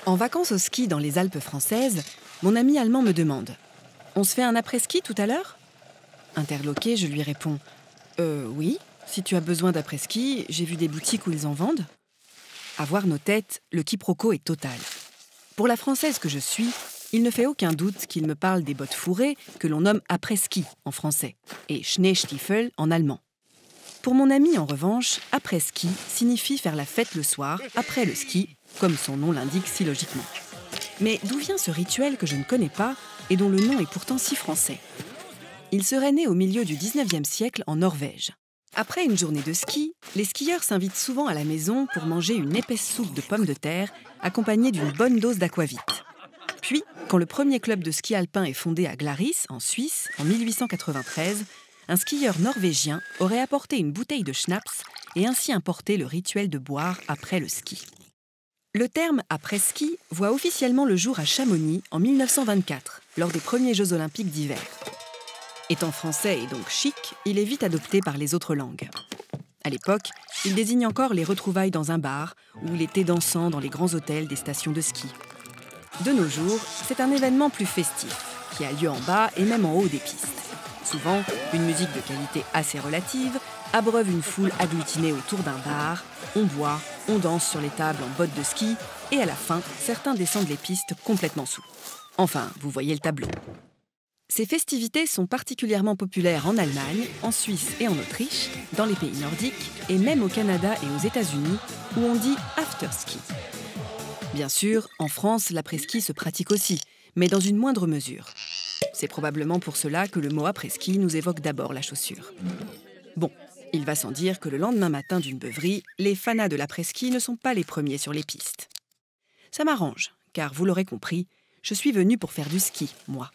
En vacances au ski dans les Alpes françaises, mon ami allemand me demande « On se fait un après-ski tout à l'heure ?» Interloqué, je lui réponds « Oui, si tu as besoin d'après-ski, j'ai vu des boutiques où ils en vendent. » À voir nos têtes, le quiproquo est total. Pour la Française que je suis, il ne fait aucun doute qu'il me parle des bottes fourrées que l'on nomme après-ski en français et Schneestiefel en allemand. Pour mon ami, en revanche, après-ski signifie faire la fête le soir, après le ski, comme son nom l'indique si logiquement. Mais d'où vient ce rituel que je ne connais pas et dont le nom est pourtant si français? Il serait né au milieu du 19e siècle en Norvège. Après une journée de ski, les skieurs s'invitent souvent à la maison pour manger une épaisse soupe de pommes de terre accompagnée d'une bonne dose d'aquavit. Puis, quand le premier club de ski alpin est fondé à Glaris, en Suisse, en 1893, un skieur norvégien aurait apporté une bouteille de schnapps et ainsi importé le rituel de boire après le ski. Le terme après-ski voit officiellement le jour à Chamonix en 1924, lors des premiers Jeux olympiques d'hiver. Étant français et donc chic, il est vite adopté par les autres langues. À l'époque, il désigne encore les retrouvailles dans un bar ou l'été dansant dans les grands hôtels des stations de ski. De nos jours, c'est un événement plus festif, qui a lieu en bas et même en haut des pistes. Souvent, une musique de qualité assez relative abreuve une foule agglutinée autour d'un bar, on boit, on danse sur les tables en bottes de ski, et à la fin, certains descendent les pistes complètement saouls. Enfin, vous voyez le tableau. Ces festivités sont particulièrement populaires en Allemagne, en Suisse et en Autriche, dans les pays nordiques, et même au Canada et aux États-Unis, où on dit after-ski. Bien sûr, en France, l'après-ski se pratique aussi, mais dans une moindre mesure. C'est probablement pour cela que le mot après-ski nous évoque d'abord la chaussure. Bon, il va sans dire que le lendemain matin d'une beuverie, les fanas de l'après-ski ne sont pas les premiers sur les pistes. Ça m'arrange, car vous l'aurez compris, je suis venue pour faire du ski, moi.